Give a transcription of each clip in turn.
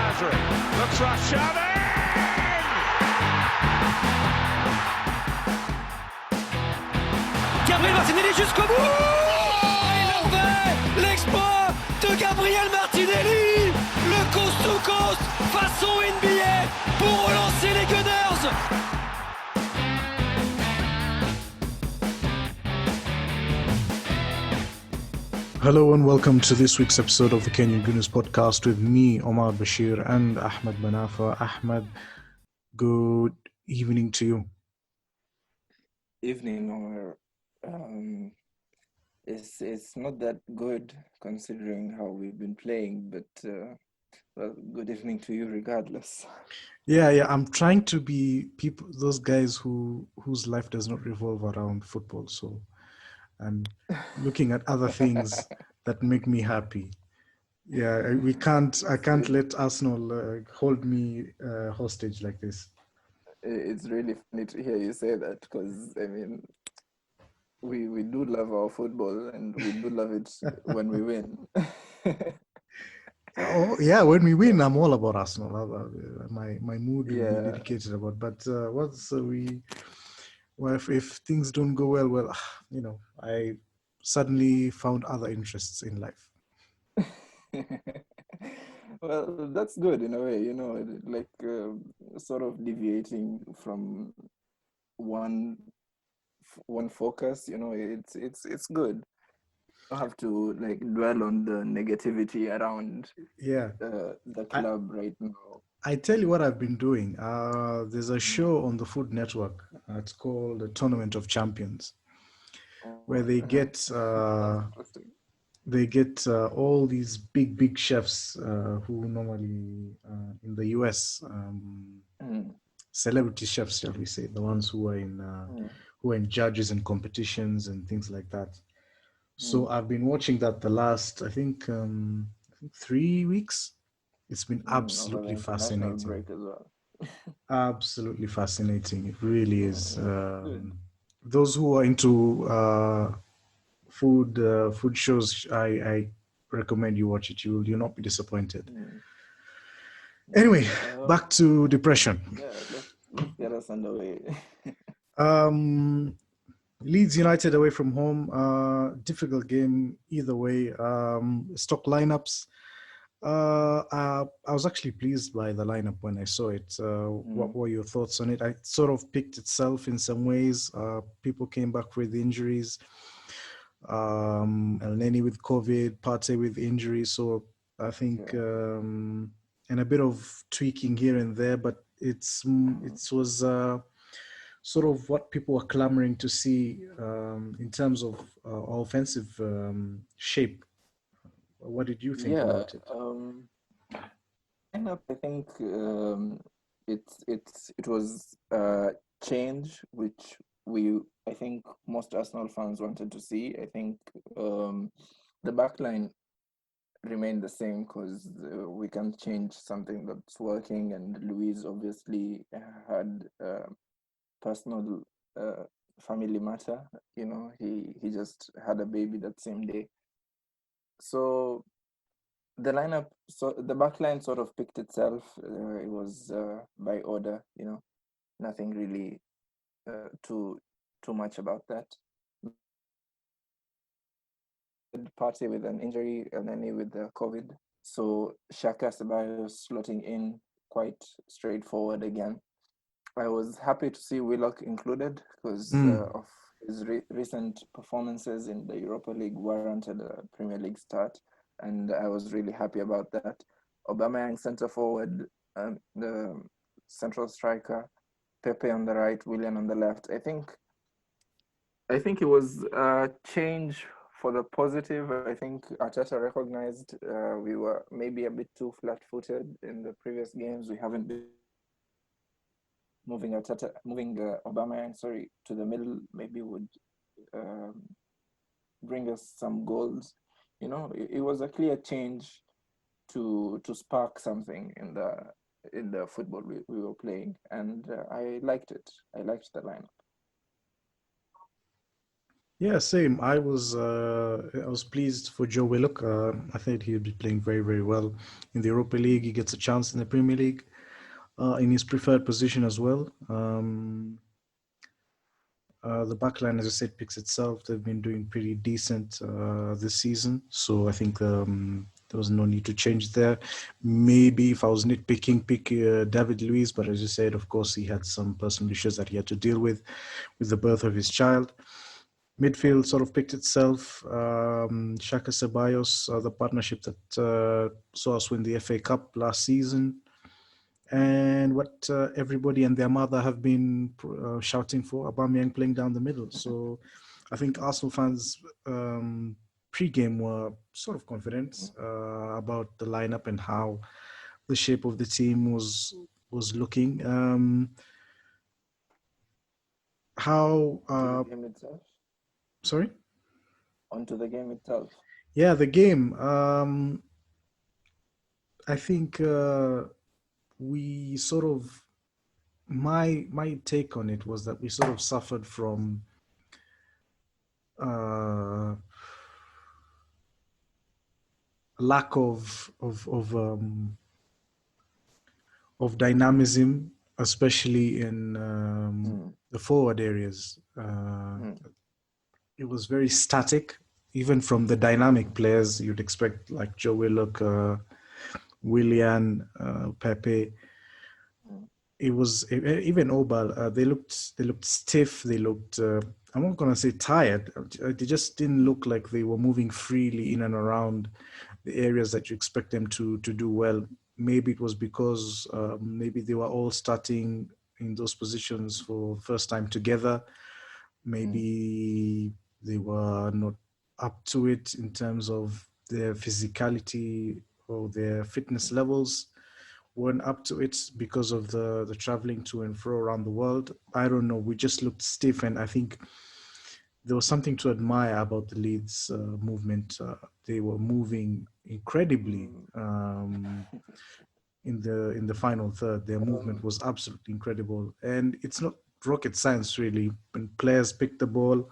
Nasri looks for Xavi! Gabriel Martinelli jusqu'au bout. Oh, il a fait l'exploit de Gabriel Martinelli, le coast to coast façon NBA pour relancer les Gunners. Hello and welcome to this week's episode of the Kenyan Gunners podcast with me, Omar Bashir, and Ahmed Banafa. Ahmed, good evening to you. Evening, Omar. It's not that good considering how we've been playing, but well, good evening to you regardless. Yeah, I'm trying to be those guys whose life does not revolve around football. So I'm looking at other things that make me happy. Yeah, I can't let Arsenal hold me hostage like this. It's really funny to hear you say that because, I mean, we do love our football and we do love it when we win. Oh yeah, when we win, I'm all about Arsenal. My mood will be Yeah. dedicated about. But if things don't go well, I suddenly found other interests in life. Well, that's good in a way, like sort of deviating from one focus. It's good. You have to like dwell on the negativity around Yeah, the club right now. I tell you what I've been doing. There's a show on the Food Network. It's called the Tournament of Champions, where they get That's interesting. all these big chefs who normally in the US, celebrity chefs, shall we say, the ones who are in judges and competitions and things like that. So I've been watching that the last, I think 3 weeks. It's been Over the absolutely international fascinating. break as well. Absolutely fascinating. It really is. Good. Those who are into food shows, I recommend you watch it. You'll not be disappointed. Anyway, back to depression. Yeah, let's get us underway. Leeds United away from home. Difficult game either way. Stock lineups. I was actually pleased by the lineup when I saw it. What were your thoughts on it? I sort of picked itself in some ways. People came back with injuries. Elneny with COVID, Partey with injury. So I think, and a bit of tweaking here and there, but it was sort of what people were clamoring to see in terms of offensive shape. What did you think about it? Lineup, I think it was a change which I think most Arsenal fans wanted to see. I think the backline remained the same because we can't change something that's working, and Luis obviously had personal family matter. He just had a baby that same day. So the lineup, so the backline sort of picked itself. It was by order, nothing really too much about that. Partey with an injury and then with the COVID. So Shaka Ceballos slotting in quite straightforward again. I was happy to see Willock included because of his recent performances in the Europa League warranted a Premier League start, and I was really happy about that. Aubameyang centre forward, the central striker, Pepe on the right, Willian on the left. I think it was a change for the positive. I think Arteta recognized we were maybe a bit too flat-footed in the previous games. We haven't been moving Aubameyang, to the middle maybe would bring us some goals. It was a clear change to spark something in the football we were playing, and I liked it. I liked the lineup. Yeah, same. I was pleased for Joe Willock. I think he'll be playing very, very well in the Europa League. He gets a chance in the Premier League, in his preferred position as well. The backline, as I said, picks itself. They've been doing pretty decent this season, so I think there was no need to change there. Maybe if I was nitpicking, pick David Luiz, but as you said, of course, he had some personal issues that he had to deal with the birth of his child. Midfield sort of picked itself. Shaka Ceballos, the partnership that saw us win the FA Cup last season, and what everybody and their mother have been shouting for, Aubameyang playing down the middle. So I think Arsenal fans pre-game were sort of confident about the lineup and how the shape of the team was looking. How To the game itself. sorry? Onto the game itself. Yeah, the game. I think we sort of my take on it was that we sort of suffered from uh, lack of dynamism, especially in the forward areas. It was very static, even from the dynamic players you'd expect, like Joe Willock, Willian, Pepe. It was even Obal. They looked stiff. They looked. I'm not gonna say tired. They just didn't look like they were moving freely in and around the areas that you expect them to do well. Maybe it was because maybe they were all starting in those positions for first time together. Maybe they were not up to it in terms of their physicality or their fitness levels weren't up to it because of the traveling to and fro around the world. I don't know. We just looked stiff, and I think there was something to admire about the Leeds movement. They were moving incredibly in the final third. Their movement was absolutely incredible, and it's not rocket science really. When players picked the ball,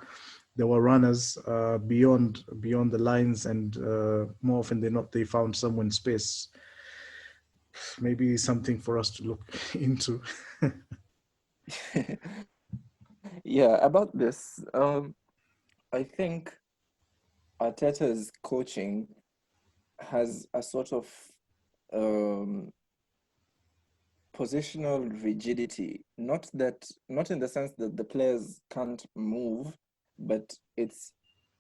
there were runners beyond the lines, and more often than not, they found someone space. Maybe something for us to look into. Yeah, about this, I think Arteta's coaching has a sort of um, positional rigidity. Not in the sense that the players can't move, but it's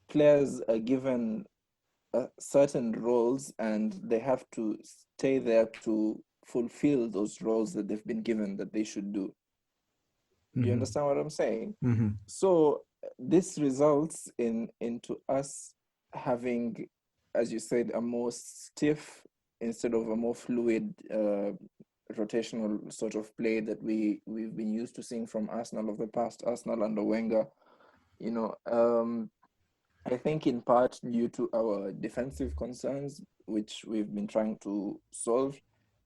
players are given certain roles and they have to stay there to fulfill those roles that they've been given that they should do. You Mm-hmm. understand what I'm saying? Mm-hmm. So this results into us having, as you said, a more stiff instead of a more fluid rotational sort of play that we've been used to seeing from Arsenal of the past, Arsenal under Wenger. You know, I think in part due to our defensive concerns, which we've been trying to solve,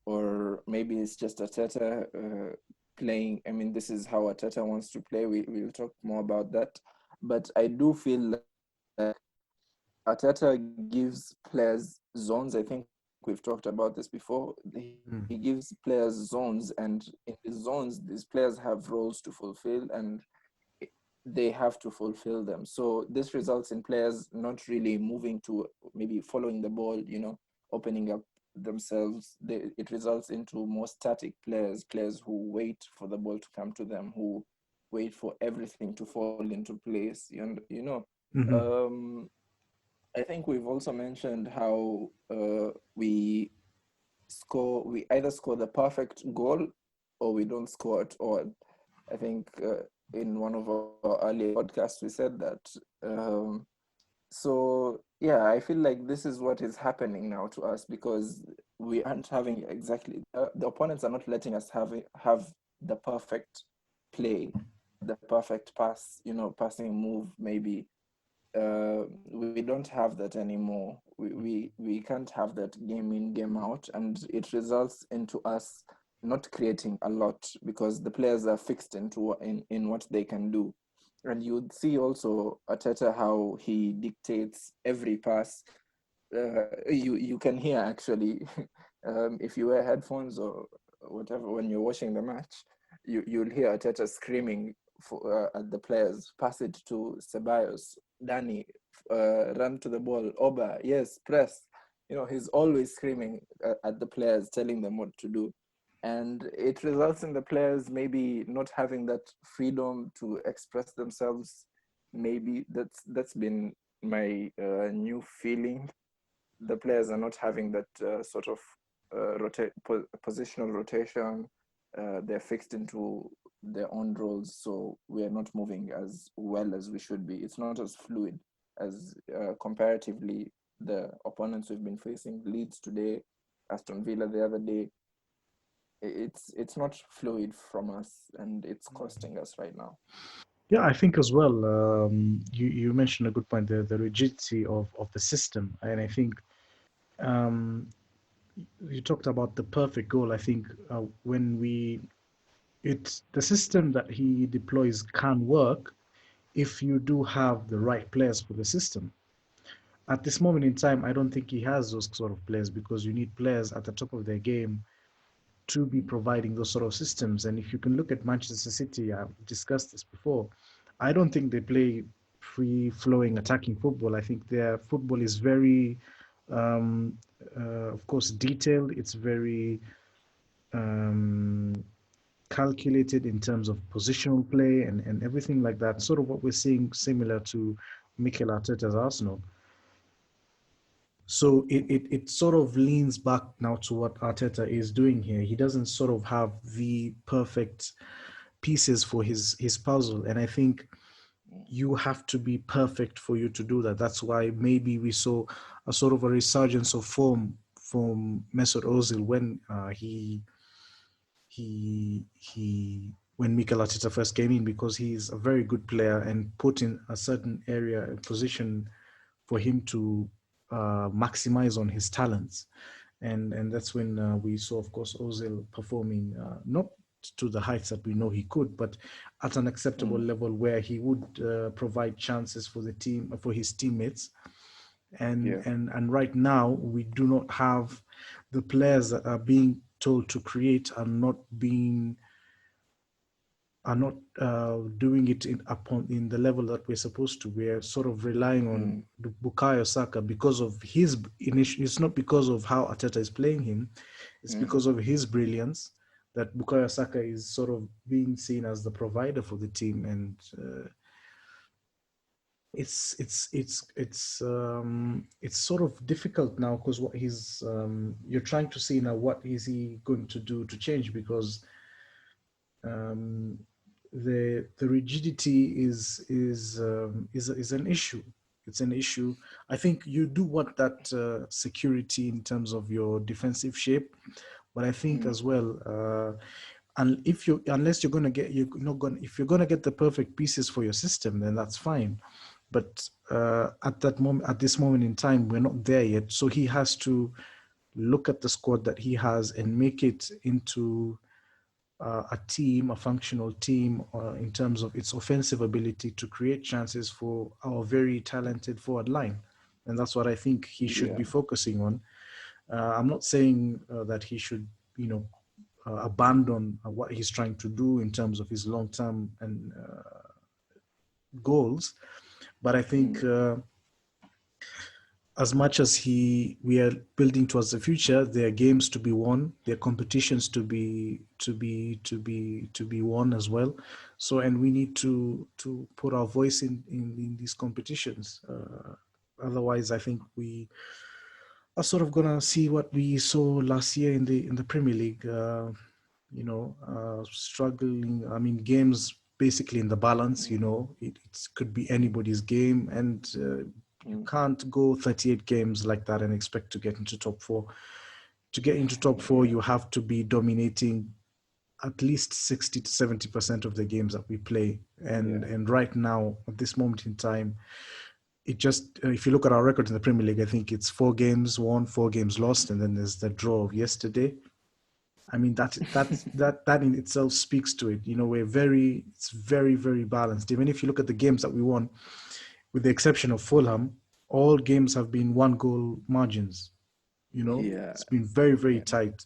or maybe it's just Arteta playing. I mean, this is how Arteta wants to play. We'll talk more about that. But I do feel like Arteta gives players zones. I think we've talked about this before. He gives players zones, and in the zones, these players have roles to fulfill, and they have to fulfill them. So this results in players not really moving to maybe following the ball, you know, opening up themselves. It results into more static players, players who wait for the ball to come to them, who wait for everything to fall into place. You know, Mm-hmm. I think we've also mentioned how we either score the perfect goal or we don't score at all. I think in one of our earlier podcasts we said that. So yeah, I feel like this is what is happening now to us because we aren't having exactly the opponents are not letting us have the perfect play, the perfect pass, you know, passing move maybe. We don't have that anymore. We can't have that game in, game out, and it results into us not creating a lot because the players are fixed in what they can do. And you'd see also Arteta how he dictates every pass. You can hear actually, if you wear headphones or whatever when you're watching the match, you'll hear Arteta screaming at the players, pass it to Ceballos, Danny, run to the ball, Oba, yes, press. He's always screaming at the players, telling them what to do. And it results in the players maybe not having that freedom to express themselves. Maybe that's been my new feeling. The players are not having that sort of positional rotation. They're fixed into their own roles, so we are not moving as well as we should be. It's not as fluid as comparatively the opponents we've been facing. Leeds today, Aston Villa the other day. It's not fluid from us, and it's costing us right now. Yeah, I think as well. You mentioned a good point, the rigidity of the system, and I think um, you talked about the perfect goal. I think when it's the system that he deploys can work if you do have the right players for the system. At this moment in time, I don't think he has those sort of players because you need players at the top of their game to be providing those sort of systems. And if you can look at Manchester City, I've discussed this before, I don't think they play free flowing attacking football. I think their football is very, um, of course, detailed. It's very um, calculated in terms of positional play and everything like that. Sort of what we're seeing similar to Mikel Arteta's Arsenal. So it sort of leans back now to what Arteta is doing here. He doesn't sort of have the perfect pieces for his puzzle, and I think you have to be perfect for you to do that. That's why maybe we saw a sort of a resurgence of form from Mesut Ozil when he when Mikel Arteta first came in, because he's a very good player and put in a certain area and position for him to maximize on his talents. And that's when we saw, of course, Ozil performing not to the heights that we know he could, but at an acceptable level where he would provide chances for the team, for his teammates. And right now we do not have the players that are being told to create are not doing it in the level that we're supposed to. We're sort of relying on Bukayo Saka because of his initial. It's not because of how Arteta is playing him; it's because of his brilliance that Bukayo Saka is sort of being seen as the provider for the team, and it's sort of difficult now because what he's you're trying to see now, what is he going to do to change, because the rigidity is an issue. It's an issue. I think you do want that security in terms of your defensive shape, but I think as well, and unless you're gonna get, you're not gonna if you're gonna get the perfect pieces for your system, then that's fine. But at this moment in time, we're not there yet. So he has to look at the squad that he has and make it into a functional team, in terms of its offensive ability to create chances for our very talented forward line. And that's what I think he should be focusing on. I'm not saying that he should, abandon what he's trying to do in terms of his long-term and goals, but I think as much as we are building towards the future, there are games to be won, there are competitions to be won as well. So, and we need to put our voice in these competitions. Otherwise, I think we are sort of gonna see what we saw last year in the Premier League. Struggling. I mean, games basically in the balance. It could be anybody's game, and you can't go 38 games like that and expect to get into top four. To get into top four, you have to be dominating at least 60 to 70% of the games that we play. And right now, at this moment in time, it just if you look at our record in the Premier League, I think it's 4 games won, 4 games lost, and then there's the draw of yesterday. I mean, that in itself speaks to it. You know, it's very, very balanced. Even if you look at the games that we won, with the exception of Fulham, all games have been 1 goal margins. You know, Yeah, it's been very, very yeah, tight,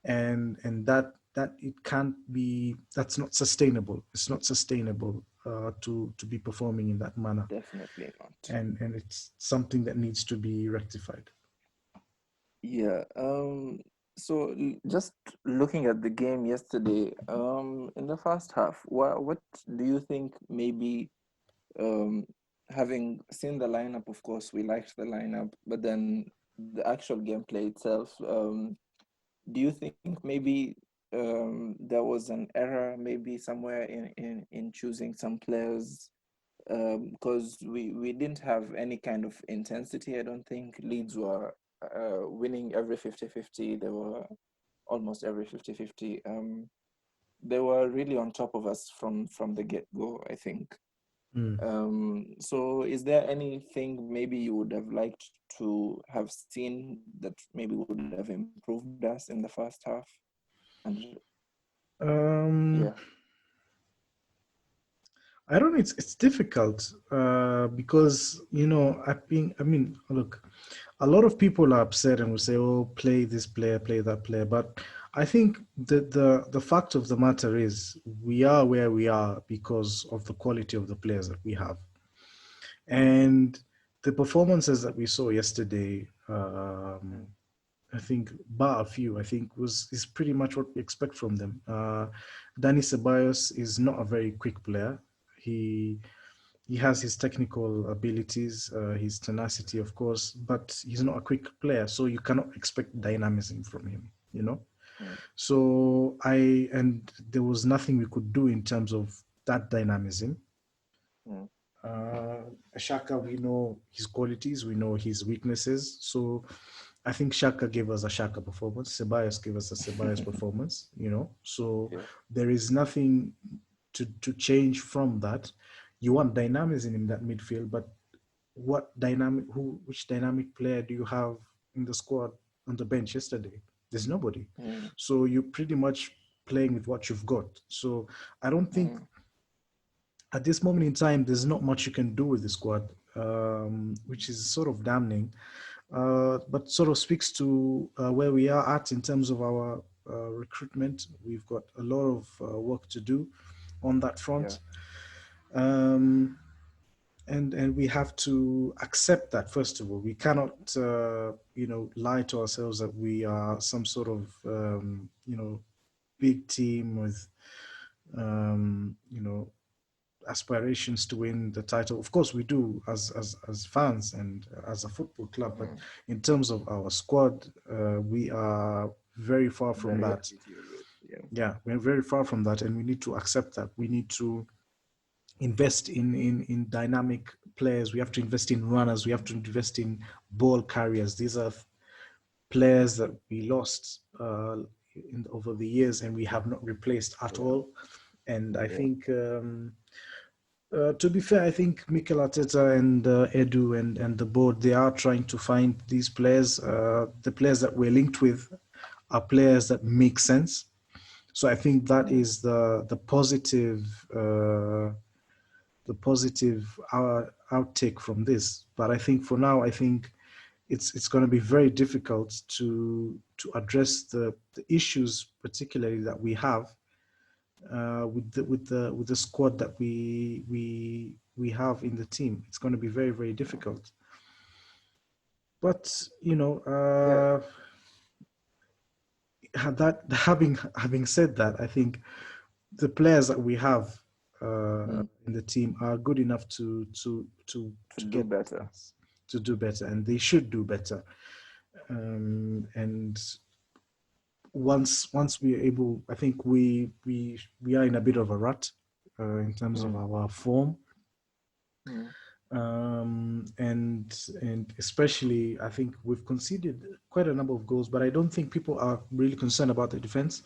and that it can't be. That's not sustainable. It's not sustainable to be performing in that manner, definitely not. and it's something that needs to be rectified. Yeah. So just looking at the game yesterday, in the first half, what do you think maybe um having seen the lineup, of course, we liked the lineup, but then the actual gameplay itself, do you think maybe there was an error maybe somewhere in choosing some players? Because we didn't have any kind of intensity. I don't think Leeds were winning every 50-50. They were almost every 50-50. They were really on top of us from the get-go, I think. Mm. So is there anything maybe you would have liked to have seen that maybe would have improved us in the first half? And Um, yeah, I don't know. It's difficult because I mean, look, a lot of people are upset and will say, "Oh, play this player, play that player." But I think the fact of the matter is we are where we are because of the quality of the players that we have, mm, and the performances that we saw yesterday. mm, I think, bar a few, I think is pretty much what we expect from them. Danny Ceballos is not a very quick player. He he has his technical abilities, his tenacity, of course, but he's not a quick player, so you cannot expect dynamism from him. You know, mm, so and there was nothing we could do in terms of that dynamism. mm, Uh, Shaka, we know his qualities, we know his weaknesses. So I think Shaka gave us a Shaka performance. Ceballos gave us a Ceballos performance, So yeah, there is nothing to change from that. You want dynamism in that midfield, but which dynamic player do you have in the squad on the bench yesterday? There's nobody. mm, So you're pretty much playing with what you've got. So I don't think mm, at this moment in time, there's not much you can do with the squad, which is sort of damning, but sort of speaks to where we are at in terms of our recruitment. We've got a lot of work to do on that yeah, front, um, and we have to accept that. First of all, we cannot, lie to ourselves that we are some sort of, big team with, you know aspirations to win the title. Of course, we do as fans and as a football club, but mm, in terms of our squad, we are very far from very that. attitude. Yeah, Yeah, we're very far from that, and we need to accept that. We need to invest in dynamic players. We have to invest in runners. We have to invest in ball carriers. These are players that we lost over the years, and we have not replaced at yeah, all. And I yeah, think. To be fair, I think Mikel Arteta and Edu and the board, they are trying to find these players. The players that we're linked with are players that make sense. So I think that mm, is the positive outtake from this. But I think for now, I think it's going to be very difficult to address the issues, particularly that we have with the squad that we have in the team. It's going to be very, very mm, difficult. But yeah, that having said that, I think the players that we have mm, in the team are good enough to to do get better. things to do better, and they should do better. And once we are able, I think we are in a bit of a rut in terms of Mm, our form. mm, And especially I think we've conceded quite a number of goals, but I don't think people are really concerned about the defense.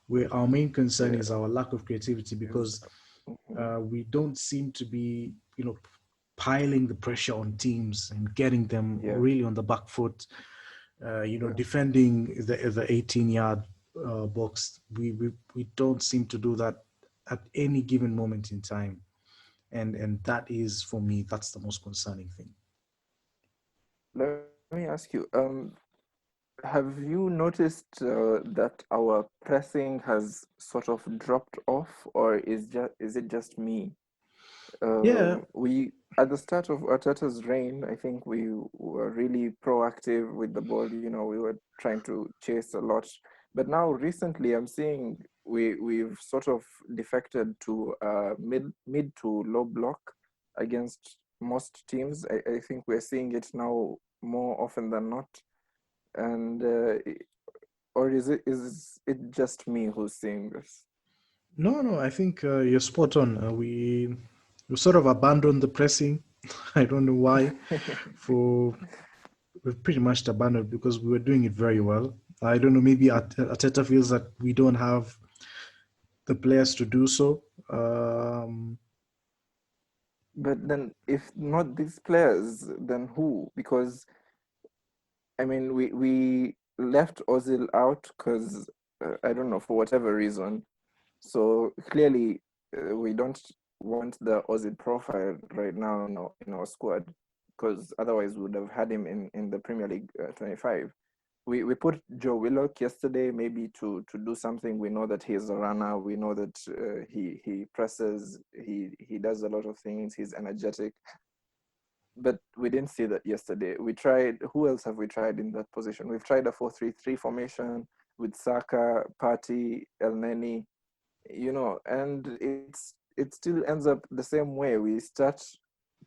Where our main concern yeah, is our lack of creativity is because mhm, we don't seem to be, piling the pressure on teams and getting them yeah, really on the back foot. yeah, Defending the 18-yard box. We don't seem to do that at any given moment in time, and that is, for me, that's the most concerning thing. Let me ask you, have you noticed that our pressing has sort of dropped off, or is it just me? Yeah, We At the start of Arteta's reign, I think we were really proactive with the ball. We were trying to chase a lot. But now recently, I'm seeing we've sort of defected to mid to low block against most teams. I think we're seeing it now more often than not. And or is it just me who's seeing this? no, no, I think you're spot on. We sort of abandoned the pressing. I don't know why. For We've pretty much abandoned because we were doing it very well. I don't know. Maybe Ateta feels that we don't have the players to do so. But then, if not these players, then who? Because I mean, we left Ozil out because I don't know, for whatever reason. So clearly, we don't want the Ozil profile right now in our squad, because otherwise we would have had him in the Premier League 25. We put Joe Willock yesterday, maybe to do something. We know that he's a runner. We know that he presses. He does a lot of things. He's energetic. But we didn't see that yesterday. We tried. Who else have we tried in that position? We've tried a 4-3-3 formation with Saka, Partey, El Neni, and it still ends up the same way. We start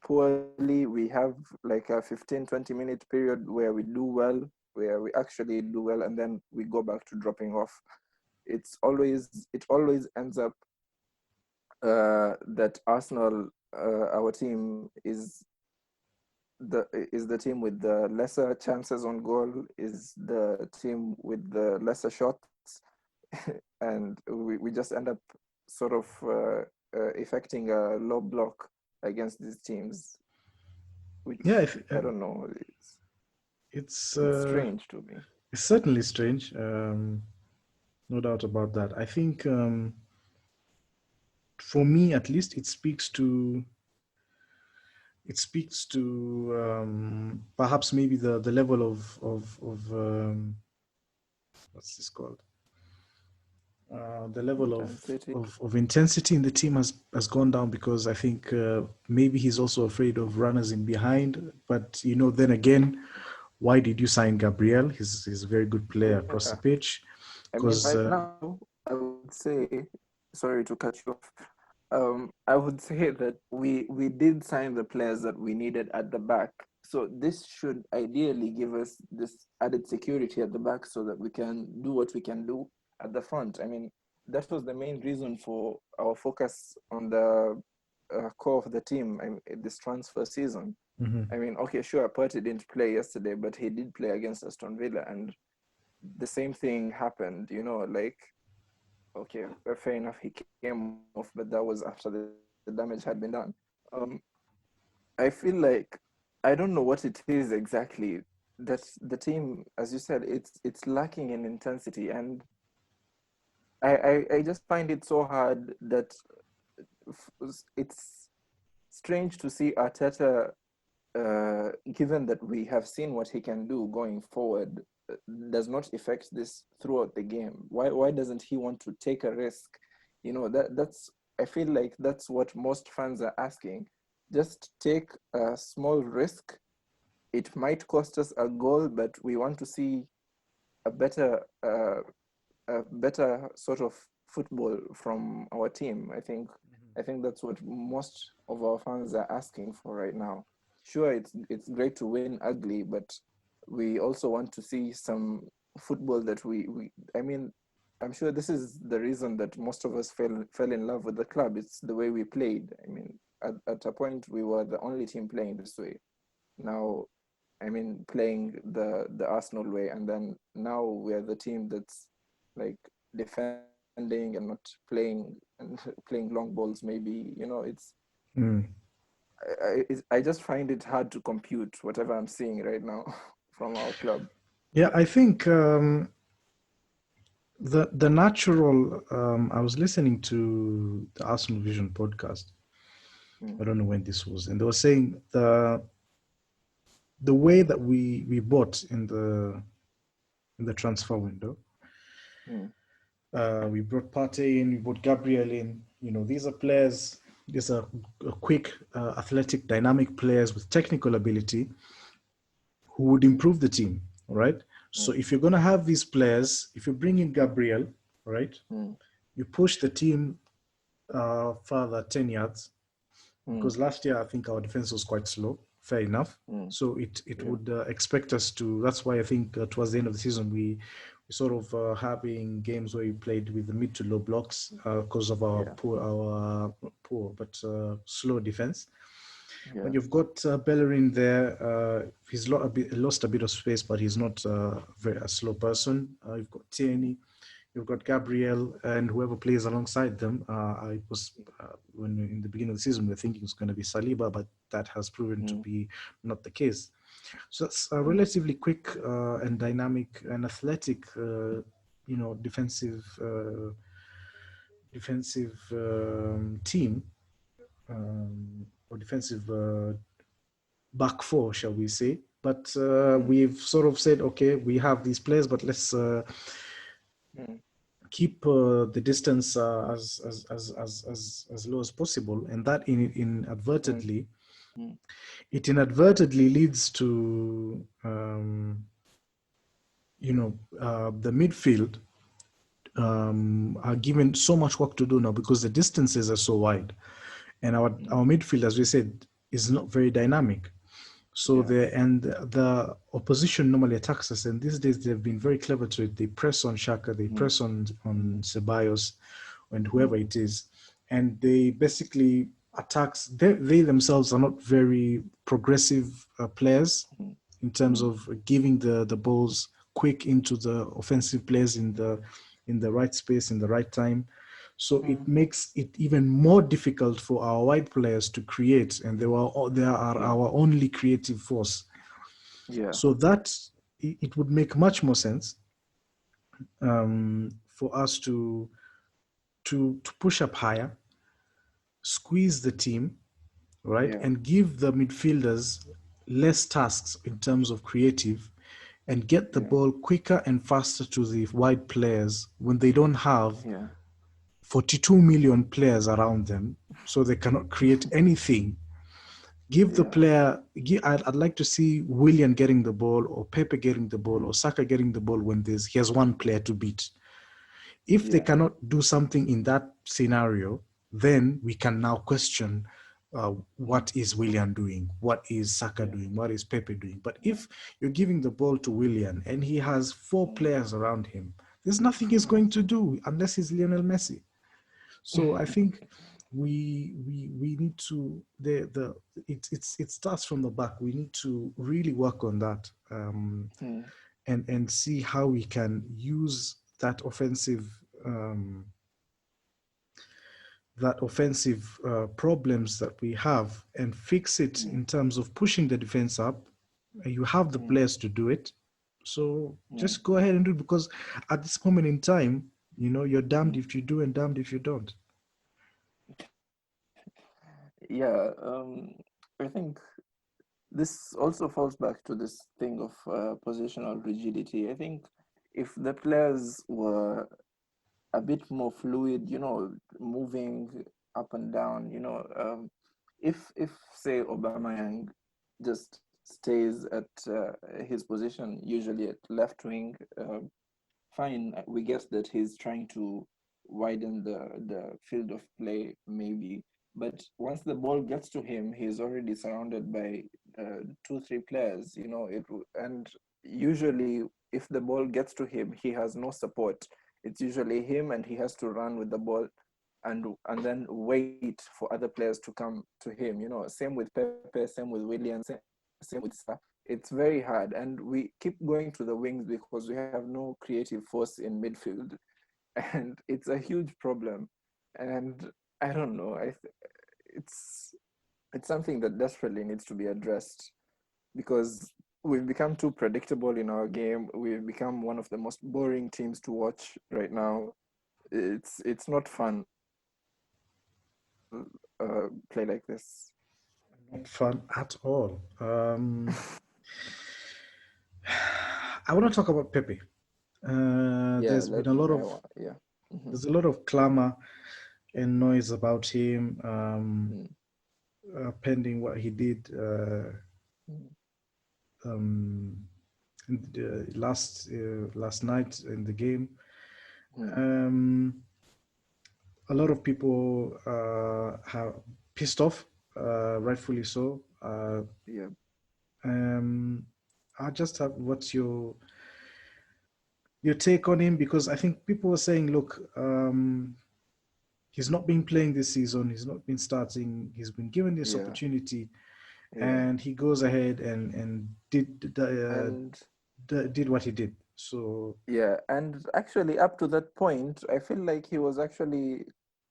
poorly. We have like a 15-20 minute period where we do well, where we actually do well, and then we go back to dropping off. It always ends up that Arsenal, our team, is the team with the lesser chances on goal, is the team with the lesser shots, and we just end up sort of effecting a low block against these teams, which Yeah, I don't know. it's It's strange to me. it's certainly strange. No doubt about that. I think, for me at least, it speaks to perhaps maybe the level of what's this called? The level Intensity. of intensity in the team has gone down, because I think maybe he's also afraid of runners in behind. But then again, why did you sign Gabriel? He's a very good player across the Yeah. pitch. I mean, Because right now, I would say, sorry to cut you off. I would say that we did sign the players that we needed at the back. So this should ideally give us this added security at the back so that we can do what we can do at the front. I mean, that was the main reason for our focus on the core of the team, this transfer season. Mhm. I mean, okay, sure, Partey didn't play yesterday, but he did play against Aston Villa, and the same thing happened, like, okay, fair enough, he came off, but that was after the damage had been done. Um, I feel like I don't know what it is exactly that the team, as you said, it's lacking in intensity, and I just find it so hard that it's strange to see Arteta, given that we have seen what he can do going forward, does not affect this throughout the game. Why doesn't he want to take a risk? That's I feel like that's what most fans are asking. Just take a small risk. It might cost us a goal, but we want to see a better sort of football from our team. I think that's what most of our fans are asking for right now. Sure, it's great to win ugly, but we also want to see some football that we I mean, I'm sure this is the reason that most of us fell in love with the club. It's the way we played. I mean, at a point we were the only team playing this way. Now, I mean, playing the Arsenal way, and then now we're the team that's like defending and not playing and playing long balls. Maybe it's Mm. I just find it hard to compute whatever I'm seeing right now from our club. Yeah, I think the natural. I was listening to the Arsenal Vision podcast. I don't know when this was, and they were saying the way that we bought in the transfer window. We brought Partey in, we brought Gabriel in. You know, these are players. These are quick, athletic, dynamic players with technical ability who would improve the team. All right. So if you're gonna have these players, if you bring in Gabriel, all right, you push the team further 10 yards, because last year I think our defense was quite slow. Fair enough. So it would expect us to. That's why I think towards the end of the season we sort of having games where we played with the mid to low blocks because of our poor but slow defense. When you've got Bellerin there, he's lost a bit of space, but he's not a slow person. You've got Tierney, you've got Gabriel, and whoever plays alongside them. I was when in the beginning of the season we were thinking it's going to be Saliba, but that has proven to be not the case. So it's a relatively quick and dynamic and athletic, defensive team or defensive back four, shall we say? But we've sort of said, okay, we have these players, but let's keep the distance as low as possible, and that inadvertently leads to the midfield are given so much work to do now because the distances are so wide, and our midfield, as we said, is not very dynamic. So the opposition normally attacks us, and these days they've been very clever to it. They press on Shaka, they press on Ceballos, and whoever it is, and they basically attacks. They themselves are not very progressive players in terms of giving the balls quick into the offensive players in the right space in the right time. So it makes it even more difficult for our wide players to create, and they are our only creative force. So that it would make much more sense for us to push up higher, squeeze the team, right, and give the midfielders less tasks in terms of creative, and get the ball quicker and faster to the wide players when they don't have 42 million players around them, so they cannot create anything. Give the player. I'd like to see Willian getting the ball, or Pepe getting the ball, or Saka getting the ball when he has one player to beat. If they cannot do something in that scenario, then we can now question what is Willian doing, what is Saka doing, what is Pepe doing. But if you're giving the ball to Willian and he has four players around him, there's nothing he's going to do unless he's Lionel Messi. So I think we need to it starts from the back. We need to really work on that and see how we can use that offensive problems that we have and fix it in terms of pushing the defense up. You have the players to do it, so just go ahead and do it, because at this moment in time, you're damned if you do and damned if you don't. I think this also falls back to this thing of positional rigidity. I think if the players were a bit more fluid, moving up and down, if say Aubameyang just stays at his position, usually at left wing, fine, we guess that he's trying to widen the field of play, maybe. But once the ball gets to him, he's already surrounded by 2-3 players, and usually if the ball gets to him, he has no support. It's usually him, and he has to run with the ball and then wait for other players to come to him. Same with Pepe, same with William, same with Sa. It's very hard, and we keep going to the wings because we have no creative force in midfield, and it's a huge problem. And I don't know. It's something that desperately needs to be addressed, because we've become too predictable in our game. We've become one of the most boring teams to watch right now. It's not fun play like this. Not fun at all. I want to talk about Pepe. Yeah, There's been a lot of yeah. Mhm. there's a lot of clamor and noise about him, Mm, pending what he did mm, um, last night in the game. mm. Um, a lot of people have pissed off, rightfully so. Yeah, Um, I just have what's your take on him, because I think people are saying, look, he's not been playing this season. He's not been starting. He's been given this yeah, opportunity, yeah. and he goes ahead and And did what he did. So, yeah, and actually up to that point, I feel like he was actually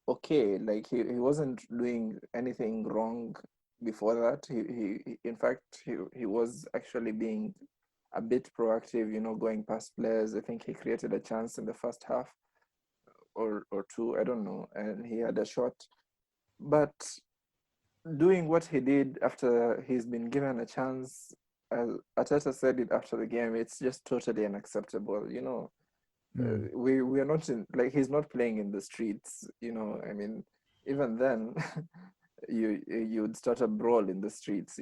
okay. Like he wasn't doing anything wrong before that. In fact he was actually being a bit proactive, going past players. I think he created a chance in the first half or two, I don't know, and he had a shot. But doing what he did after he's been given a chance, as Ateta said it after the game, it's just totally unacceptable. We are not in, like, he's not playing in the streets. I mean, even then, you would start a brawl in the streets.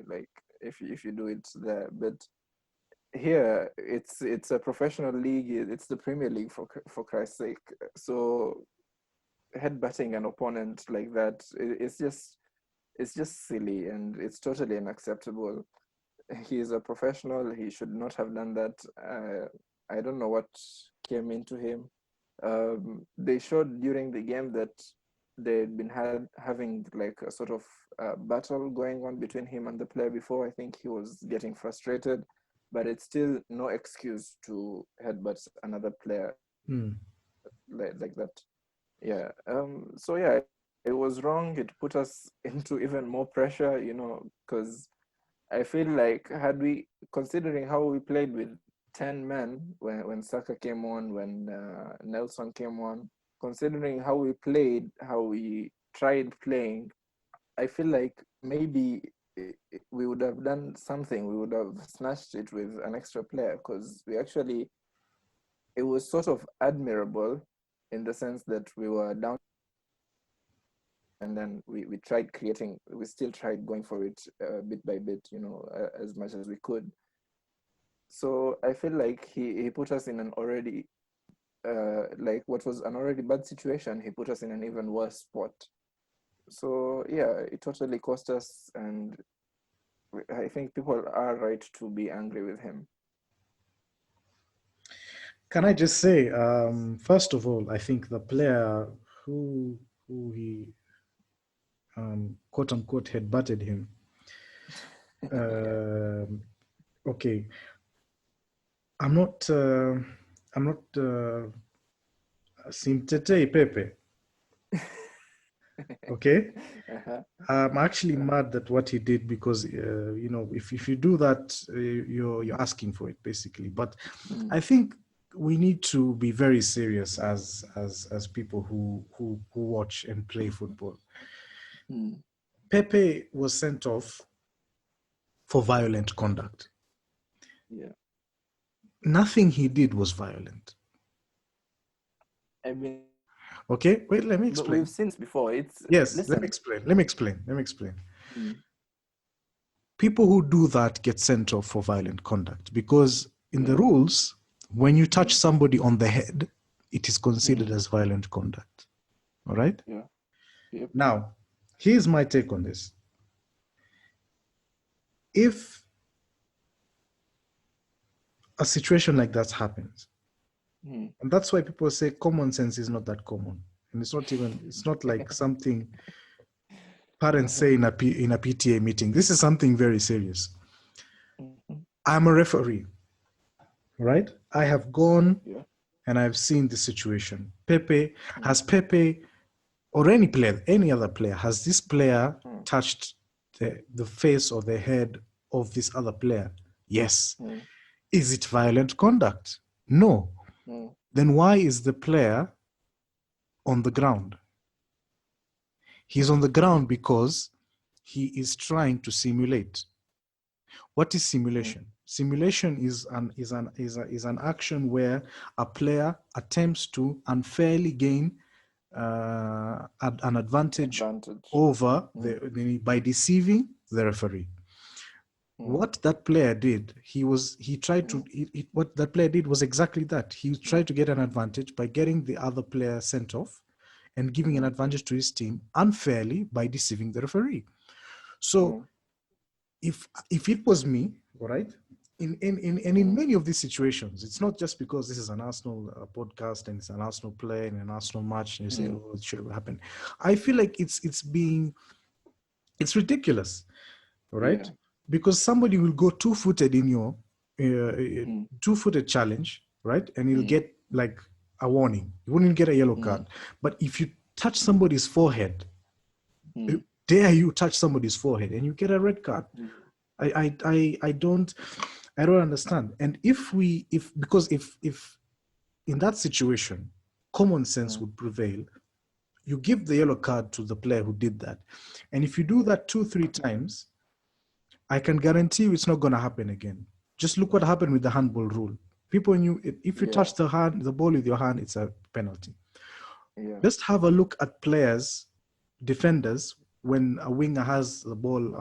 Like if you do it there, but here it's a professional league. It's the Premier League, for Christ's sake. So headbutting an opponent like that, it's just silly, and it's totally unacceptable. He is a professional. He should not have done that. I don't know what came into him. They showed during the game that they'd been having like a sort of battle going on between him and the player before. I think he was getting frustrated, but it's still no excuse to headbutt another player mm, like that. Yeah. So yeah, it was wrong. It put us into even more pressure, because I feel like, had we, considering how we played with 10 men when Saka came on, when Nelson came on, considering how we played, how we tried playing, I feel like maybe we would have done something. We would have snatched it with an extra player, because it was sort of admirable in the sense that we were down, and then we tried creating, we still tried going for it bit by bit, as much as we could. So I feel like he put us in an already like what was an already bad situation. He put us in an even worse spot. So yeah, it totally cost us, and I think people are right to be angry with him. can I just say, first of all, I think the player who he quote unquote headbutted him. Yeah. Okay, I'm not. I'm not. Simtete Pepe. Okay, Uh-huh. I'm actually mad at what he did, because if you do that, you're asking for it basically. But Mm, I think we need to be very serious as people who watch and play football. mm, Pepe was sent off for violent conduct. yeah. Nothing he did was violent. I mean, Okay, wait, let me but we've explain. seen this before. It's Yes, let me listen. explain. Let me explain. Let me explain. Mm, People who do that get sent off for violent conduct, because in the yeah. rules, when you touch Mm, somebody on the head, it is considered mm, as violent conduct. All right? yeah. Yep. Now, here's my take on this. If a situation like that happens, Mm, and that's why people say common sense is not that common. And it's not like something parents uh-huh. say in a PTA meeting. This is something very serious. Mhm. I'm a referee, right? I have gone Yeah. and I've seen the situation. Mm, Has Pepe or any player, any other player, has this player mm, touched the face or the head of this other player? Yes. Mm. Is it violent conduct? No. Mm. Then why is the player on the ground? He's on the ground because he is trying to simulate. What is simulation? Simulation is an action where a player attempts to unfairly gain an advantage over by deceiving the referee. What that player did, what that player did was exactly that. He tried to get an advantage by getting the other player sent off and giving an advantage to his team unfairly by deceiving the referee. So if it was me, all right, in many of these situations, it's not just because this is an Arsenal podcast and it's an Arsenal play and an Arsenal match and you say, oh, it should have happened. I feel like it's ridiculous, all right? Yeah. Because somebody will go two-footed in your two-footed challenge, right? And you'll get like a warning. You wouldn't get a yellow card. But if you touch somebody's forehead, dare you touch somebody's forehead, and you get a red card. I don't understand. And if in that situation, common sense would prevail, you give the yellow card to the player who did that. And if you do that 2-3 times, I can guarantee you it's not going to happen again. Just look what happened with the handball rule. People knew if you touch the ball with your hand, it's a penalty. Yeah. Just have a look at players, defenders, when a winger has the ball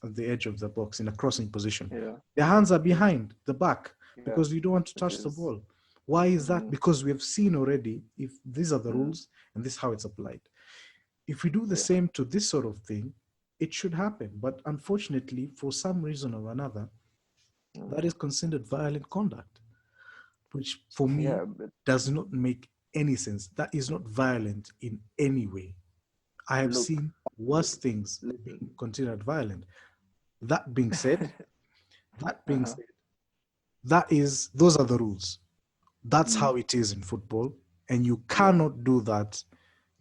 at the edge of the box in a crossing position. Yeah. Their hands are behind the back because you don't want to touch the ball. Why is that? Because we have seen already if these are the rules and this is how it's applied. If we do the same to this sort of thing, it should happen. But unfortunately, for some reason or another, that is considered violent conduct, which for me does not make any sense. That is not violent in any way. I have seen worse things being considered violent. That being said, those are the rules. That's how it is in football. And you cannot do that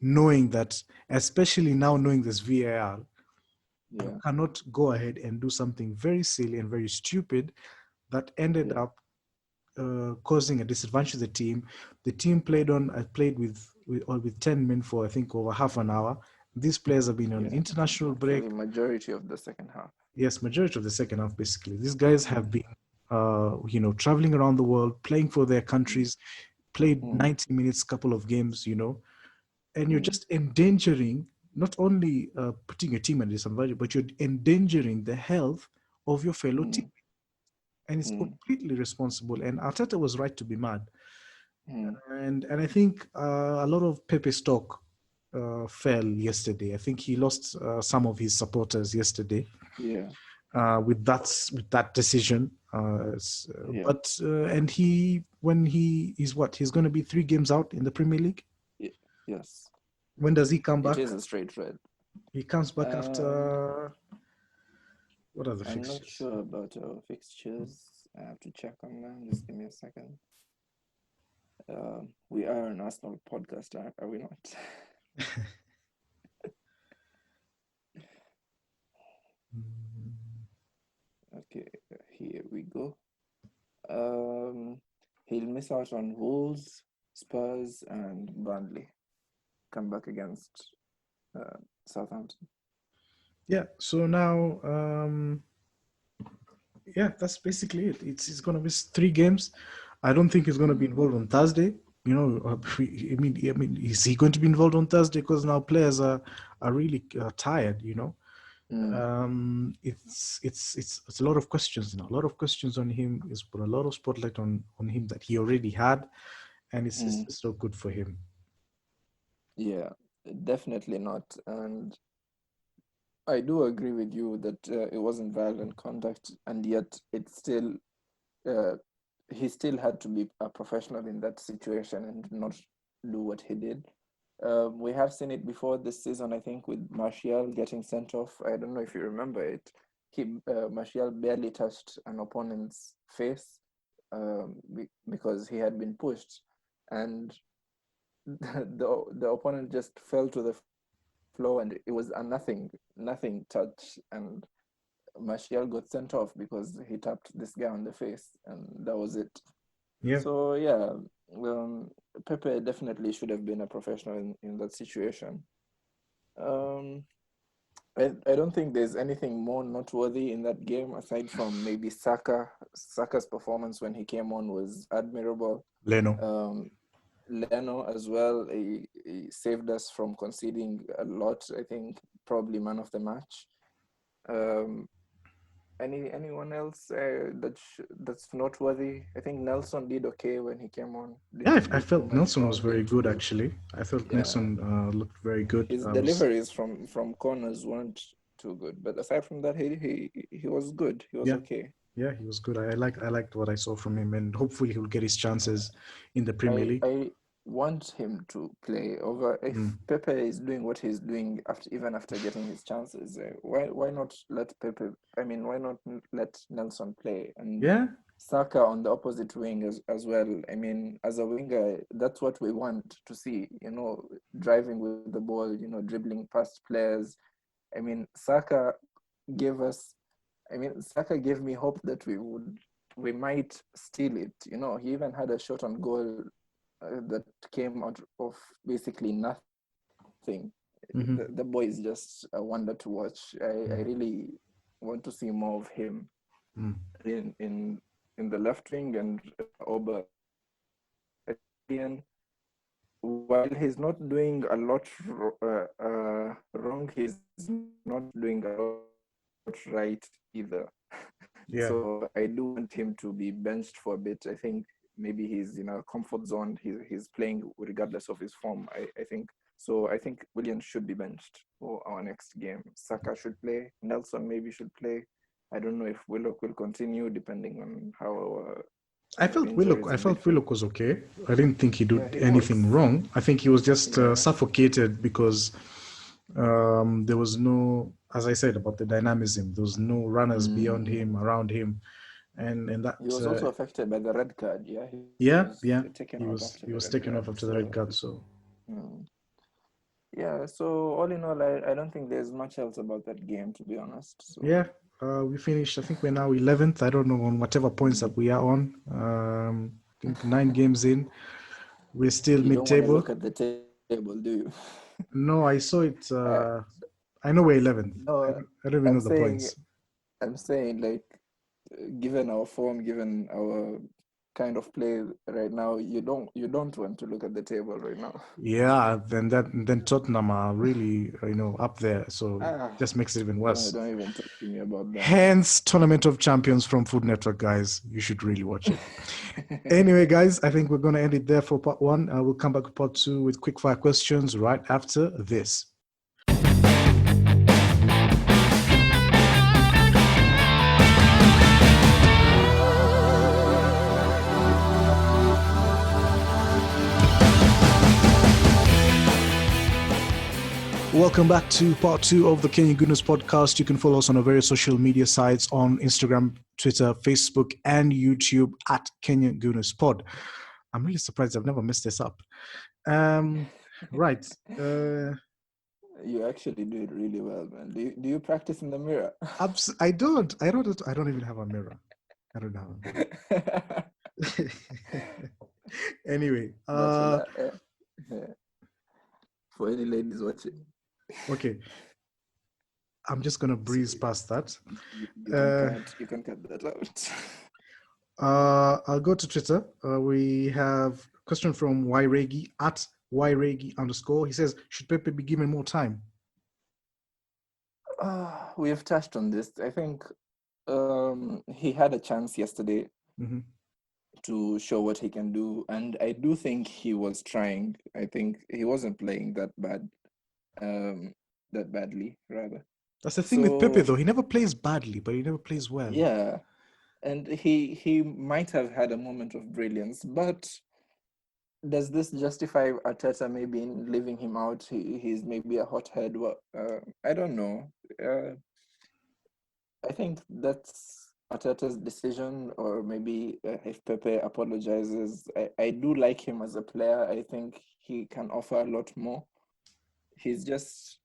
knowing that, especially now knowing this VAR, you cannot go ahead and do something very silly and very stupid that ended up causing a disadvantage to the team. The team played with 10 men for I think over half an hour. These players have been on international break. The majority of the second half. Yes, majority of the second half, basically. These guys have been, traveling around the world, playing for their countries, played 90 minutes, couple of games, and you're just endangering, not only putting your team at disadvantage, but you're endangering the health of your fellow team. And it's completely responsible. And Arteta was right to be mad. And I think a lot of Pepe stock fell yesterday. I think he lost some of his supporters yesterday. Yeah. With that decision. But and he's going to be 3 games out in the Premier League. Yes. When does he come back? It is a straight red. He comes back after. What are the fixtures? I'm not sure about our fixtures. I have to check on that. Just give me a second. We are an Arsenal podcast, are we not? Okay, here we go. He'll miss out on Wolves, Spurs, and Burnley. Come back against Southampton. Yeah. So now, that's basically it. It's going to be 3 games. I don't think he's going to be involved on Thursday. I mean, is he going to be involved on Thursday? Because now players are really tired. It's a lot of questions now. A lot of questions on him. Is put a lot of spotlight on him that he already had, and it's so good for him. Yeah, definitely not. And I do agree with you that it wasn't violent conduct, and yet it's still he still had to be a professional in that situation and not do what he did. We have seen it before this season, I think, with Martial getting sent off. I don't know if you remember it. Martial barely touched an opponent's face because he had been pushed, and the opponent just fell to the floor, and it was a nothing touch. And Martial got sent off because he tapped this guy on the face, and that was it. Yeah. So yeah, Pepe definitely should have been a professional in that situation. I don't think there's anything more noteworthy in that game aside from maybe Saka. Saka's performance when he came on was admirable. Leno. Leno as well, he saved us from conceding a lot. I think probably man of the match. Anyone else that's noteworthy? I think Nelson did okay when he came on. Yeah, I Didn't do felt much Nelson was wrong, very didn't good do. actually. I felt Yeah, Nelson looked very good. his deliveries from corners weren't too good, but aside from that, he was good. He was Yeah, okay. yeah, he was good. I liked what I saw from him, and hopefully he'll get his chances in the Premier League. I want him to play over. If Pepe is doing what he's doing even after getting his chances, why not let Pepe? I mean, why not let Nelson play and Yeah, Saka on the opposite wing as well? I mean, as a winger, that's what we want to see. Driving with the ball, dribbling past players. I mean, gave us. Saka gave me hope that we might steal it. He even had a shot on goal that came out of basically nothing. The boy is just a wonder to watch. I really want to see more of him in the left wing and Oba. While he's not doing a lot wrong, he's not doing a lot right either. yeah. So I do want him to be benched for a bit. I think maybe he's in a comfort zone. He's playing regardless of his form. I think so. I think William should be benched for our next game. Saka should play. Nelson maybe should play. I don't know if Willock will continue depending on how our I felt Willock. injuries I in felt midfield. Willock was okay. I didn't think he Yeah, did he anything was. wrong. I think he was just Yeah. suffocated because there was no, as I said about the dynamism. There was no runners beyond him, around him, and that. He was also affected by the red card. Yeah, he Yeah, was yeah. taken off after He the was red taken off card. after the red card. So Yeah, so all in all, I don't think there's much else about that game, to be honest. So yeah, we finished. I think we're now 11th. I don't know on whatever points that we are on. I think 9 games in. We're still you don't want to mid-table. look at the table, do you? No, I saw it. Uh, I know we're 11th. no, I don't even I'm know the saying, points. like, given our form, given our kind of play right now, you don't want to look at the table right now. Yeah, then Tottenham are really up there, so Ah, just makes it even worse. don't even talk to me about them. Hence, Tournament of Champions from Food Network, guys. You should really watch it. Anyway, guys, I think we're going to end it there for part one. We'll come back to part two with quick fire questions right after this. Welcome back to part two of the Kenyan Goodness podcast. You can follow us on our various social media sites on Instagram, Twitter, Facebook, and YouTube at Kenyan Goodness Pod. I'm really surprised I've never messed this up. Right. You actually do it really well, man. Do you practice in the mirror? I don't even have a mirror. I don't have a mirror. Anyway, for any ladies watching. Okay. I'm just gonna breeze past that. You can cut that out. I'll go to Twitter. We have a question from Yregi at Yregi_. He says, should Pepe be given more time? We have touched on this. I think he had a chance yesterday to show what he can do, and I do think he was trying. I think he wasn't playing that badly, rather. That's the thing with Pepe, though. He never plays badly, but he never plays well. Yeah, and he might have had a moment of brilliance, but does this justify Arteta maybe in leaving him out? He's maybe a hothead. Well, I don't know. I think that's Arteta's decision, or maybe if Pepe apologizes. I do like him as a player. I think he can offer a lot more. He's just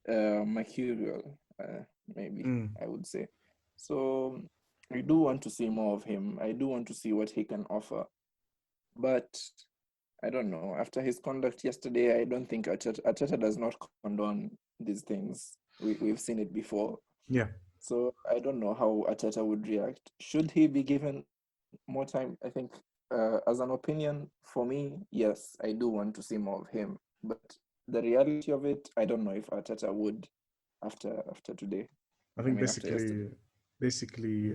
mercurial, maybe I would say. So I do want to see more of him. I do want to see what he can offer. But I don't know. After his conduct yesterday, I don't think Arteta does not condone these things. We've seen it before. Yeah. So I don't know how Arteta would react. Should he be given more time? I think, as an opinion, for me, yes, I do want to see more of him. But the reality of it, I don't know if Arteta would after today. I think After yesterday. basically,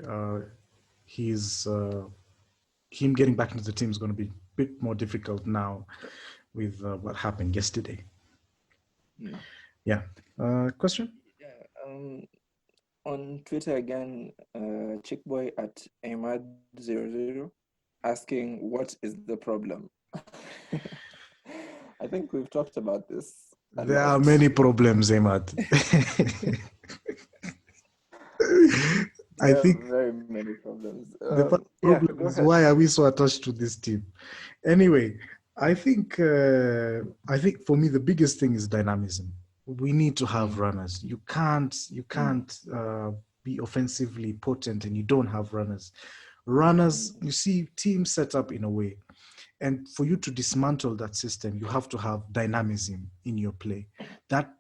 he's him getting back into the team is going to be a bit more difficult now with what happened yesterday. Hmm. Yeah. Question? Yeah. On Twitter again, Chickboy at Ahmad00 asking, what is the problem? I think we've talked about this a There are lot. many problems, Ahmad. I There are think very many problems. the first Yeah, problem go is ahead. why are we so attached to this team? Anyway, I think for me the biggest thing is dynamism. We need to have runners. You can't be offensively potent and you don't have runners. Runners, you see, teams set up in a way, and for you to dismantle that system, you have to have dynamism in your play. That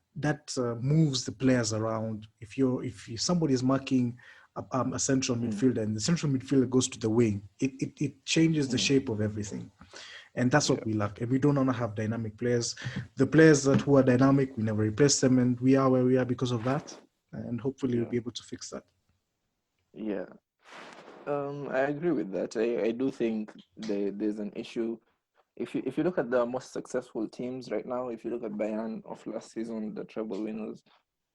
moves the players around. If somebody is marking a central midfielder and the central midfielder goes to the wing, it changes the shape of everything. And that's what we lack. And we don't want to have dynamic players. The players who are dynamic, we never replace them, and we are where we are because of that. And hopefully we'll be able to fix that. Yeah. I agree with that. I do think there's an issue. If you look at the most successful teams right now, if you look at Bayern of last season, the treble winners,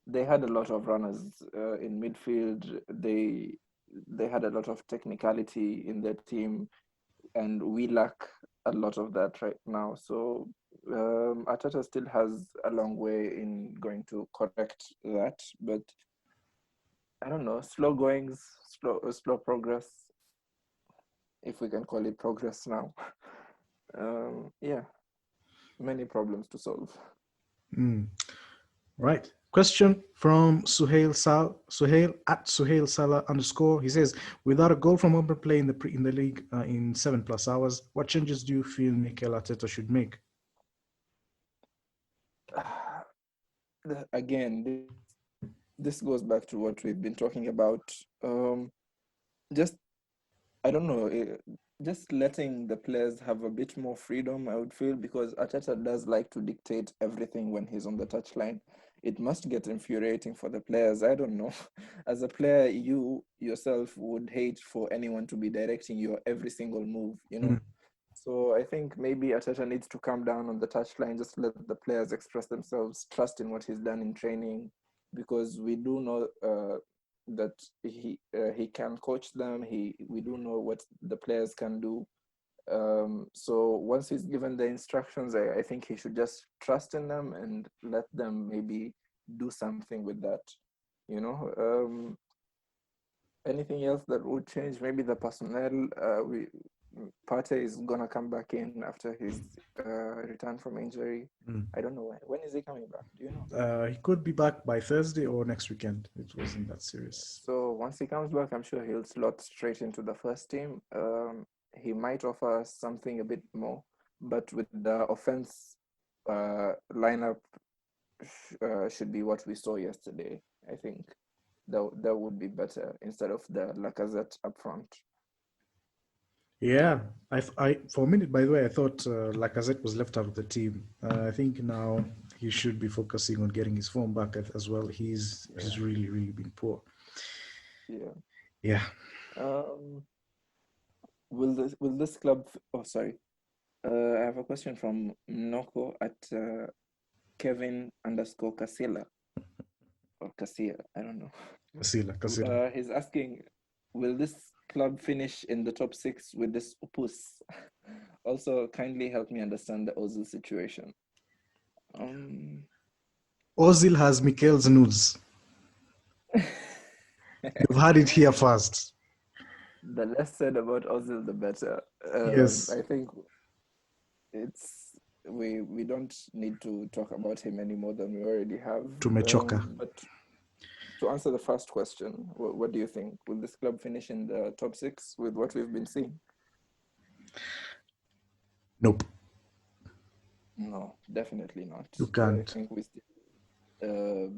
they had a lot of runners in midfield. They had a lot of technicality in their team, and we lack a lot of that right now. So Arteta still has a long way in going to correct that, but I don't know, slow goings, slow progress, if we can call it progress now. Yeah, many problems to solve. Right. Question from Suhail at Suhail Salah _. He says, without a goal from open play in the league in 7+ hours, what changes do you feel Mikel Arteta should make? Again, this goes back to what we've been talking about. Just I don't know, just letting the players have a bit more freedom, I would feel, because Arteta does like to dictate everything when he's on the touchline. It must get infuriating for the players. I don't know. As a player, you yourself would hate for anyone to be directing your every single move, you know? So I think maybe Arteta needs to calm down on the touchline, just let the players express themselves, trust in what he's done in training, because we do know that he can coach them. We do know what the players can do. So once he's given the instructions, I think he should just trust in them and let them maybe do something with that. You know, anything else that would change? Maybe the personnel. Partey is gonna come back in after his return from injury. I don't know when is he coming back. Do you know? He could be back by Thursday or next weekend. It wasn't that serious. So once he comes back, I'm sure he'll slot straight into the first team. He might offer us something a bit more, but with the offense lineup should be what we saw yesterday. I think that would be better instead of the Lacazette up front. Yeah, I for a minute, by the way, I thought Lacazette was left out of the team. I think now he should be focusing on getting his form back as well. He's really been poor. Yeah. Yeah. Will this club? Oh, sorry. I have a question from Noko at Kevin_Casilla or Casilla. I don't know. Casilla. He's asking, will this club finish in the top 6 with this opus? Also, kindly help me understand the Ozil situation. Ozil has Mikel's nudes. You've had it here first. The less said about Ozil, the better. Yes. I think we don't need to talk about him any more than we already have. Tumechoka. But to answer the first question, what do you think? Will this club finish in the top 6 with what we've been seeing? Nope. No, definitely not. You I can't. think we still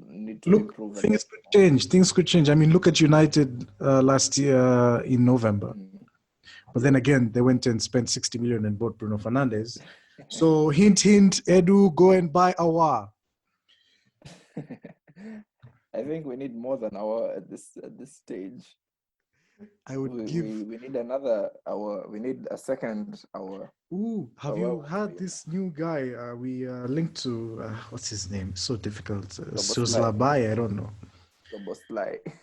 need to Look, improve a lot. things could change. Things could change. I mean, look at United last year in November. But then again, they went and spent 60 million and bought Bruno Fernandes. So hint, hint, Edu, go and buy Awa. I think we need more than our at this stage. I would We need another hour. We need a second hour. Ooh, have you heard this new guy we linked to? What's his name? So difficult. Suzlabai, I don't know.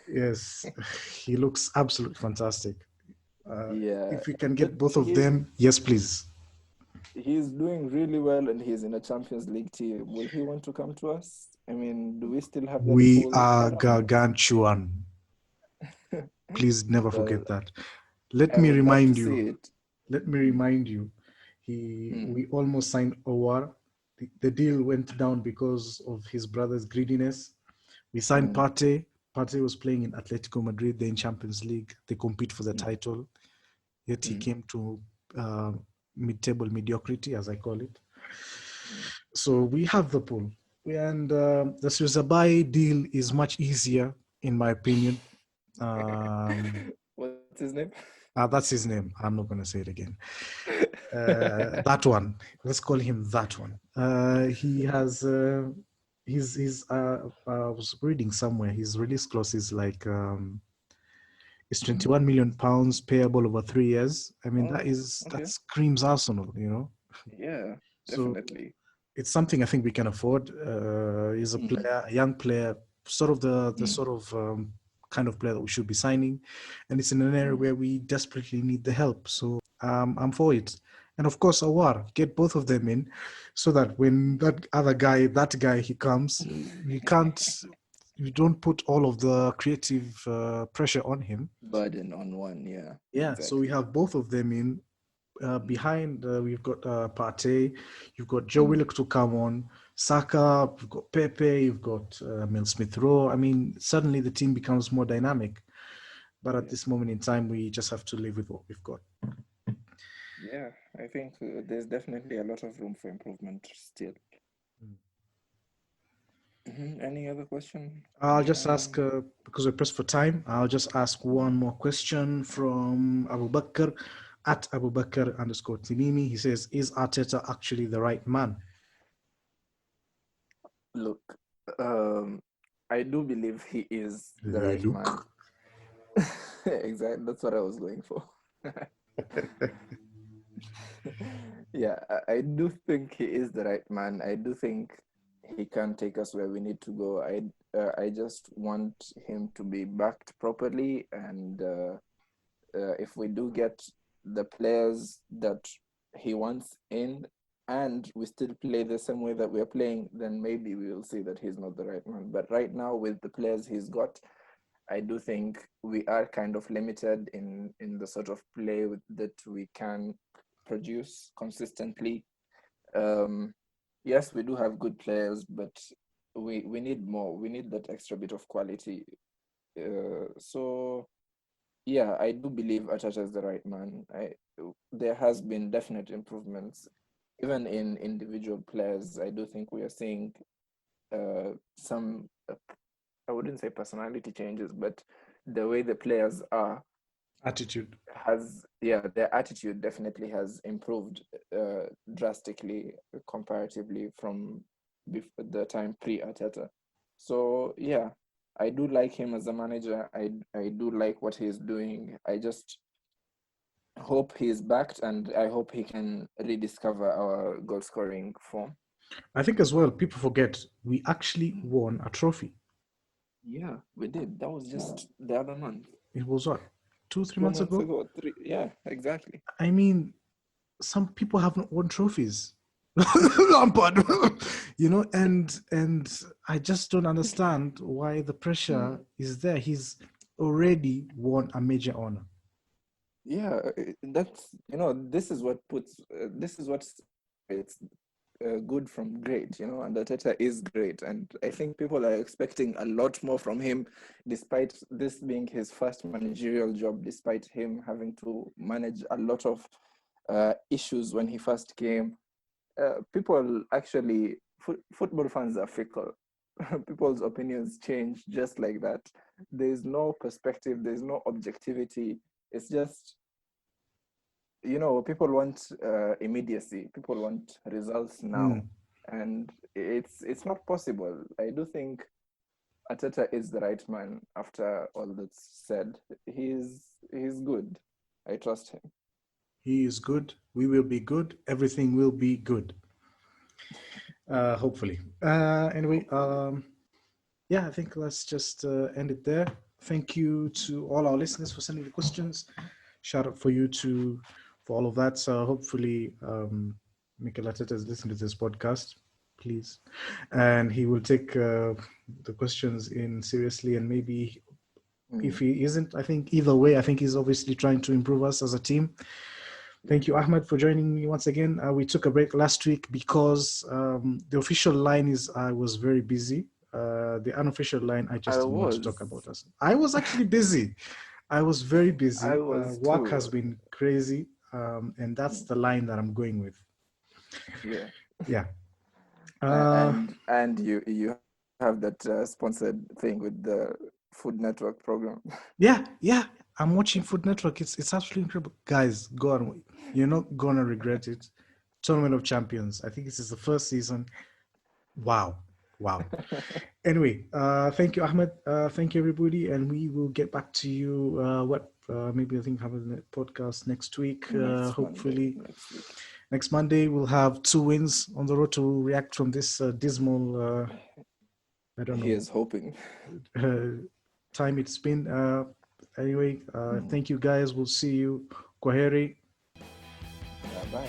Yes, he looks absolutely fantastic. Yeah. If we can get both of them, yes, please. He's doing really well, and he's in a Champions League team. Will he want to come to us? I mean, do we still have that? We are gargantuan. Please never forget that. Let me remind you. Let me remind you. We almost signed Owar. The deal went down because of his brother's greediness. We signed Partey. Partey was playing in Atletico Madrid. They're in Champions League. They compete for the title. Yet he came to mid-table mediocrity, as I call it. So we have the pool. And the Suzabai deal is much easier, in my opinion. What's his name? That's his name. I'm not going to say it again. That one. Let's call him that one. He has... I was reading somewhere, his release clause is like... It's 21 million pounds payable over 3 years. I mean, that screams Arsenal, you know? Yeah, definitely. So it's something I think we can afford. He's a player, a young player, sort of the sort of kind of player that we should be signing. And it's in an area where we desperately need the help. So I'm for it. And of course, Awar, get both of them in so that when that guy, he comes, you don't put all of the creative pressure on him. Burden on one, yeah. Yeah, exactly. So we have both of them in. Behind, we've got Partey, you've got Joe Willock to come on, Saka, you've got Pepe, you've got Mel Smith-Rowe. I mean, suddenly the team becomes more dynamic. But at this moment in time, we just have to live with what we've got. Yeah, I think there's definitely a lot of room for improvement still. Any other question? I'll just ask, because we're pressed for time, I'll just ask one more question from Abu Bakr at Abubakar_Timimi. He says, is Arteta actually the right man? Look, I do believe he is the right man. Exactly, that's what I was going for. Yeah, I do think he is the right man. I do think he can take us where we need to go. I just want him to be backed properly, and if we do get the players that he wants in, and we still play the same way that we're playing, then maybe we will see that he's not the right man. But right now, with the players he's got, I do think we are kind of limited in the sort of play that we can produce consistently. Yes, we do have good players, but we need more. We need that extra bit of quality. So yeah, I do believe Arteta is the right man. There has been definite improvements, even in individual players. I do think we are seeing some, I wouldn't say personality changes, but the way the players are. Attitude. Their attitude definitely has improved drastically comparatively from the time pre-Arteta. So yeah, I do like him as a manager. I do like what he's doing. I just hope he's backed, and I hope he can rediscover our goal scoring form. I think as well, people forget we actually won a trophy. Yeah, we did. That was just the other month. It was what? 2-3 months ago? Yeah, exactly. I mean, some people haven't won trophies. Lampard, you know, and I just don't understand why the pressure is there. He's already won a major honor. Yeah, that's, this is what separates good from great, and Arteta is great. And I think people are expecting a lot more from him, despite this being his first managerial job, despite him having to manage a lot of issues when he first came. People actually, football fans are fickle. People's opinions change just like that. There's no perspective, there's no objectivity. It's just, people want immediacy. People want results now, and it's not possible. I do think Arteta is the right man. After all that's said, he's good. I trust him. He is good. We will be good. Everything will be good. Hopefully. Anyway, yeah, I think let's just end it there. Thank you to all our listeners for sending the questions. Shout out for you for all of that. So hopefully, Mikel Arteta is listening to this podcast, please, and he will take the questions in seriously. And maybe if he isn't, I think either way, I think he's obviously trying to improve us as a team. Thank you, Ahmed, for joining me once again. We took a break last week because the official line is I was very busy. The unofficial line, I just didn't want to talk about us. I was actually busy. I was very busy. I was work too. has been crazy, and that's the line that I'm going with. Yeah. Yeah. And you have that sponsored thing with the Food Network program. Yeah. I'm watching Food Network. It's absolutely incredible, guys. Go on. You're not gonna regret it. Tournament of Champions. I think this is the first season. Wow. Anyway, thank you, Ahmed. Thank you, everybody, and we will get back to you. Maybe I think have a podcast next week. Hopefully, next Monday we'll have 2 wins on the road to react from this dismal. I don't know. He is hoping. Time it's been. Anyway, thank you, guys. We'll see you. Kwaheri. Bye.